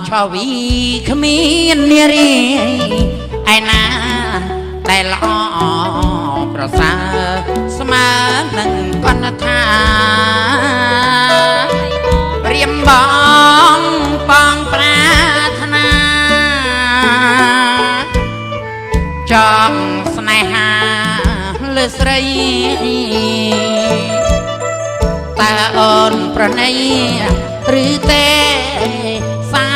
ชวีขมีนเนียรีไอ้นาแต่ละประสาสมาหนึ่งกันทาเรียมบองปองปรารถนาจองสนหาเลือสไรตาอ่อนประนัยหรือเตสา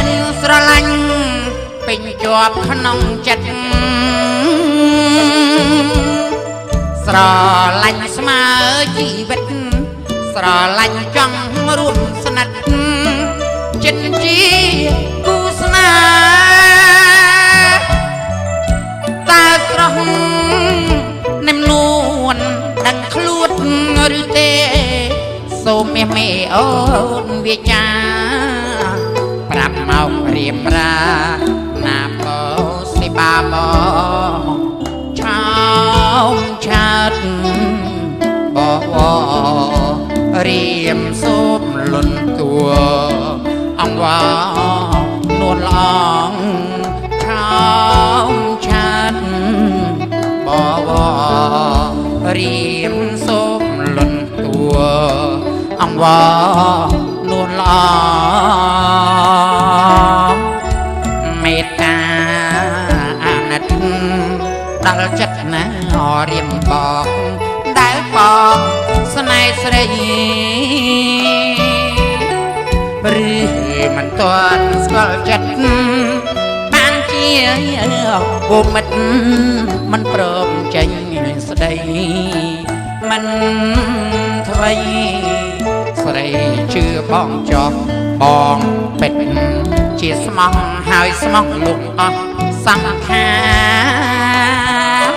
ยสระลังเป็นจอบขนมจัดสระลังสมาชีวิตสระลังจังร่วมสนัดจินจีกุศลตากระหนิ่มนวลดังคลุดหรือเตโซเมเมโอนเวียจาปรับเมาเรียบรานาโปสิบาบอชาวชาติบอเรียมส้มหล่นตัวอังวานวลลองชาวชาติบอเรียมส้มหล่นตัวอังวานวลลองเมตตาอาณาจดัลจัดนะเรียมบอกได้บอกสนายสระหรือมันตอนสกอลจัดปานเจียวบุมัดมันพร้อมใจสดายมันทวีสระชื่อบองจอบปองเป็ดเจียสมองหายสมองลุกออกสังขาร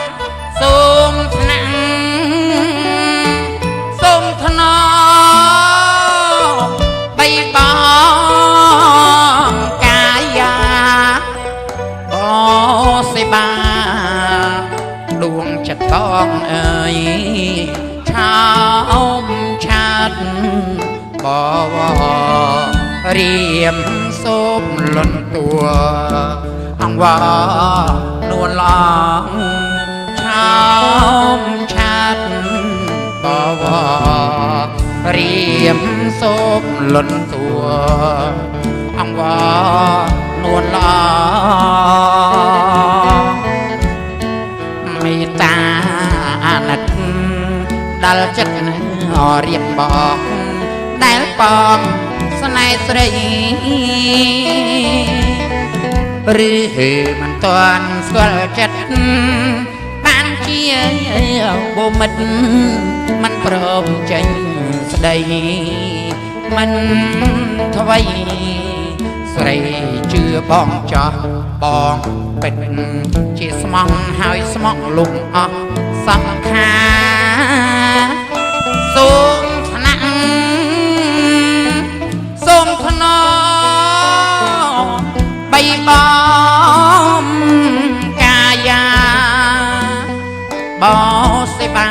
ส้มทนังส้มทนอใบบองกายาบอสบาดวงจะต้องเอ่ยชาวชาติบอเรียมส้มหล่นตัวอังวานวลลองชาวชาติบอเรียมส้มหล่นตัวอังวานวลลองมีตาอานัดดัลจัดนะเรียบบอกได้ปองสนายสระหรือมันตอนสกอลจัดปานเจียวบุมัดมันพร้อมใจสดายมันทวีสระชื่อบองจอบองเป็ดเจียสมองหายสมองลุงออกสังขารสูงทนังส้มทนอใบบอมกายาบอสบา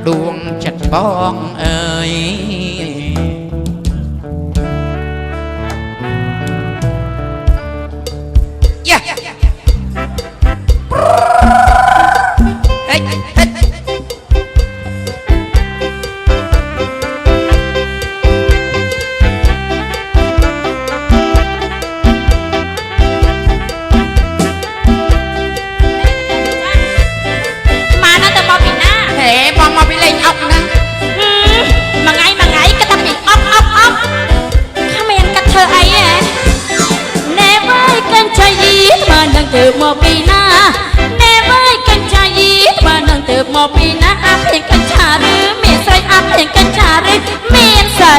ดวงจัดบองเอ่ยเติบโมปีนาแน่ไว้กันชายีมานั่งเติบโมปีนาอาเพลงกันชาหรือเมียใส่อาเพลงกันชาหรือเมียใส่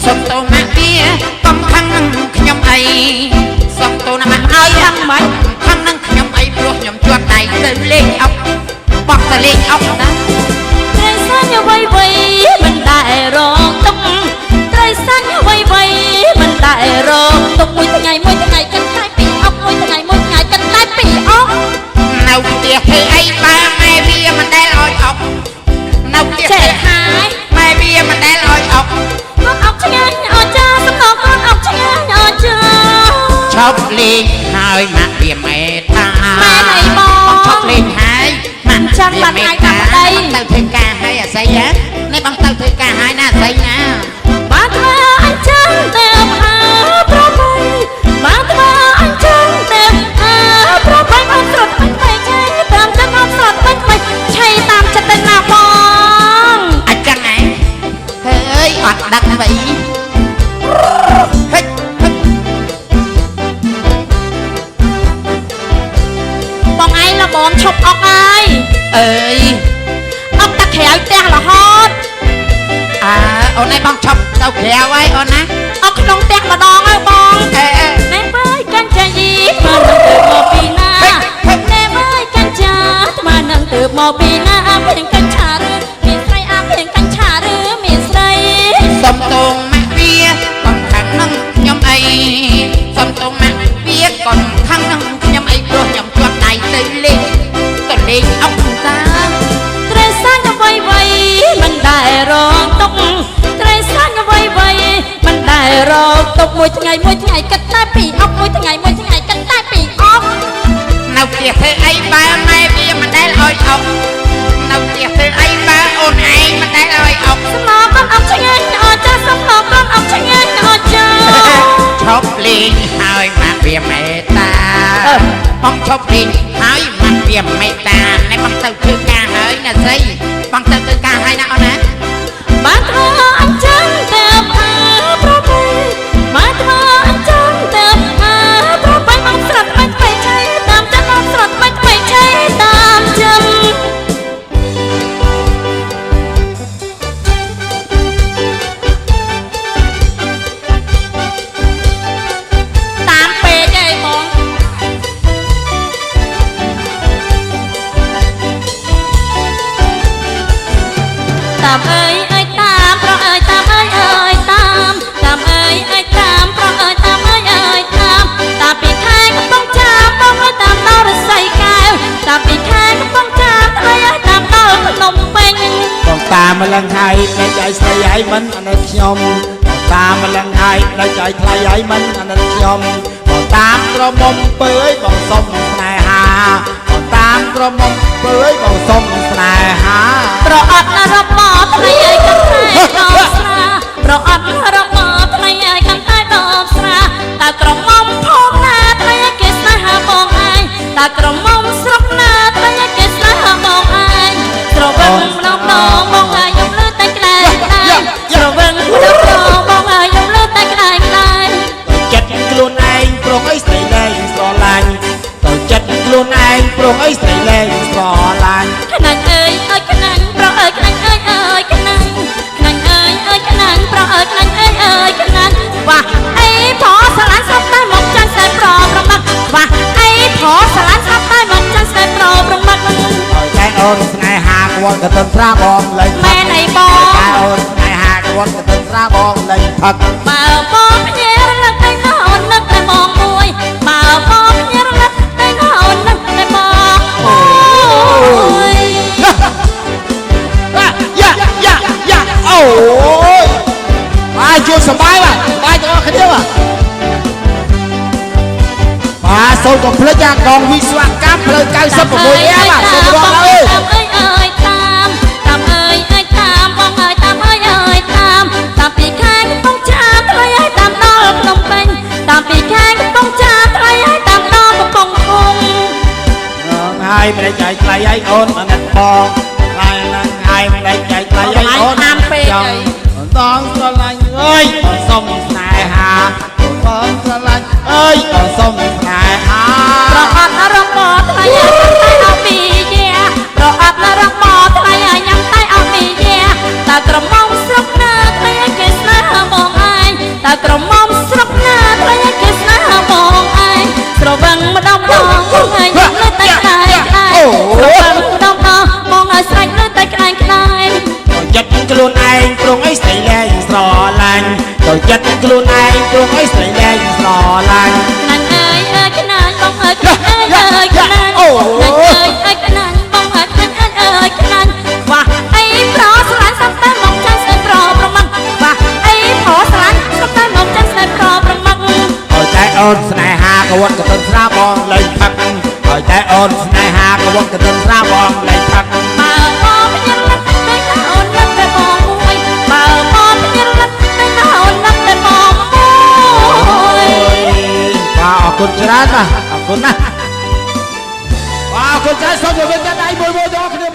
ส่งตัวมาเบี้ยต้องทั้งนั่งขยำไอส่งตัวมาเอาทั้งไหมทั้งนั่งขยำไอปลุกยำจวบไตเดินเล่งเอาบอกแต่เล่งเอานะไตรสัญญาไว้ไว้มันได้ร้องต้องไตรสัญญาไว้ไว้มันได้ร้องต้องมวยทั้งไงกันได้ปีออกมวยทั้งไงกันได้ปีออกเราเตี้ยคือไอ้ป้าไม่เบี้ยมันได้ลอยออกเราเตี้ยคือไม่เบี้ยมันได้ลอยออกก็ออกชะงันออกจ้าสมองก็ออกชะ វាមេតាទៅធ្វើការឲ្យអាស័យនេះបងទៅធ្វើការឲ្យណាអាស័យណាបានធ្វើអញ្ចឹងតែផាប្របីបានធ្វើអញ្ចឹងតែផាប្របីអត់ស្រត់មិនបីឆៃតាមចិត្តអត់ស្រត់មិនបីឆៃតាមចិត្តទៅណាបងអញ្ចឹងឯងហើយអត់ដឹកបីហិចបងឯងលបងឈប់អុកហើយអើយអុកតែក្រៅផ្ទះរហូតអូនឯងបងឈប់ទៅក្រៅហើយអូនណាអុកក្នុងផ្ទះម្ដងហើយបងណែបើកាន់ចាយីមកនឹងទៅមកពីណាណែបើកាន់ចាមកនឹងទៅមកពីណាមានកាន់ឆាឬមានស្រីមានកាន់ឆាឬមានស្រីសំតងម៉ាក់វាcònខាងនឹងខ្ញុំអីសំតងម៉ាក់វាcònខាងនឹងខ្ញុំអីព្រោះខ្ញុំជាប់ដៃទៅលេងក៏លេងអុកតាត្រូវសាច់អ្វីមិនដែលរងទុកត្រូវសាច់អ្វីមិនដែលរងទុកមួយថ្ងៃគិតតែពីអុកមួយថ្ងៃគិតតែពីអុកនៅផ្ទះធ្វើអីបើម៉ែវាមិនដែលឲ្យអុកនៅផ្ទះធ្វើអីបើអូនឯងមិនដែលឲ្យអុកសំឡងកូនអុកឆ្ងាញ់អត់ចាសំឡងកូនអុកឆ្ងាញ់អត់ចាឈប់លេងហើយមកវាមេតាបងឈប់លេងហើយមកវាមេតាណែបងទៅធ្វើការហើយណាស្រីបងទៅធ្វើការហើយណាអូនណាបានធ្វើអញ្ចឹងតែផាប្របីបានធ្វើអញ្ចឹងតែផាប្របីបងស្រត់មិនបីឆៃតាមចិត្តបងស្រត់មិនបីឆៃតាមចិត្តតាមពេកឯងបងតាមអើយតាមប្រអើយតាមអើយតាមអើយតាមប្រអើយតាមអើយតាមពីខែកំពុងចាំបងអើយតាមដល់រស័យកែវតាមពីខែកំពុងចាំអើយតាមដល់ភ្នំពេញបងតាមម្លឹងហើយដេញឲ្យស្រីឲ្យមិនអាណិតខ្ញុំបងតាមម្លឹងហើយដេញឲ្យថ្លៃឲ្យមិនអាណិតខ្ញុំបងតាមក្រមុំពើអើយបងសុំស្នេហាបងតាមក្រមុំពើអើយបងសុំស្នេហាប្រអត់របស់ថ្លៃឲ្យកាន់តែដល់ស្រាប្រអត់របស់ថ្លៃឲ្យកាន់តែដល់ស្រាតើក្រមុំផងណាថ្លៃឲ្យគេស្នេហាបងឯងតើក្រមុំស្រុកណាថ្លៃឲ្យគេស្នេហាបងឯងស្រវឹងម្ដងបងឯងខ្ញុំលើតែក្លែងស្រវឹងម្ដងបងឯងខ្ញុំលើតែក្លែងចិត្តខ្លួនឯងព្រមអីស្រីលែងស្រឡាញ់ទៅចិត្តខ្លួនឯងព្រមអីស្រីលែងស្រឡាញ់ខ្នាញ់អើយខ្នាញ់ប្រអើយខ្នាញ់អើយខ្នាញ់ខ្នាញ់ប្រអើយខ្នាញ់អើយខ្នាញ់វ៉ាអីផលស្រឡាញ់ស្រាប់តែមកចាញ់ស្អែកប្រមាត់វ៉ាអីផលស្រឡាញ់ស្រាប់តែមកចាញ់ស្អែកប្រមាត់តែអូនស្នេហាគាត់ក៏ទៅស្រាបងលេងមែនអីបងតែអូនស្នេហាគាត់ក៏ទៅស្រាបងលេងផឹកបើបងភ្ញារលឹកតែណោនឹកតែបងមួយបើបងភ្ញារលឹកតែណោនឹកតែបងមួយយ៉ាអូយបាយជួបសបាយបាយទាំងអស់គ្នាបាទសូមកុំភ្លេចអាកងវិស្វកម្មផ្លូវ96បាទសូមរងអើយតាមអើយតាមបងអើយតាមពីខែកំពុងចាំថ្លៃឲ្យតាមដល់ភ្នំពេញតាមពីខែកំពុងចាំថ្លៃឲ្យតាមដល់កំពង់ធំហើយមិនដេញឲ្យថ្លៃឲ្យអូនអាណិតបងហើយនឹងហើយមិនដេញឲ្យថ្លៃឲ្យអូនតាមពេកអីបងស្រឡាញ់អើយបងសុំស្នេហាបងស្រឡាញ់អើយបងសុំស្នេហាប្រអត់របស់ថ្លៃឲ្យតែអស់ពីយាប្រអត់របស់ថ្លៃឲ្យញ៉ាំតែអស់ពីយាតើក្រមុំស្រុកណាថ្លៃឲ្យគេស្នេហាបងឯងតើក្រមុំស្រុកណាថ្លៃឲ្យគេស្នេហាបងឯងស្រវឹងម្ដងបងឯងលើតែក្លែងស្រវឹងម្ដងបងឲ្យស្រេចលើតែក្លែងចិត្តខ្លួនឯងព្រមអីស្រីលែងស្រឡាញ់ទៅចិត្តខ្លួនឯងព្រមអីស្រីលែងស្រឡាញ់ណាញ់អើយខ្នាញ់បងអើយខ្នាញ់អើយខ្នាញ់អូណាញ់អើយខ្នាញ់បងអើយខ្នាញ់អើយខ្នាញ់វ៉ាអីប្រស្រឡាញ់ស្រាប់តែមកចាញ់ស្អែកប្រមាត់វ៉ាអីប្រស្រឡាញ់ស្រាប់តែមកចាញ់ស្អែកប្រមាត់ហើយតែអូនស្នេហាគាត់ក៏ទៅស្រាបងលេងផឹកហើយតែអូនស្នេហាគាត់ក៏ទៅស្រាបងលេងផឹក คุณชนะป่ะขอบคุณนะว้าวคุณชนะสมบูรณ์จะได้มวยมวยดอกเนี่ย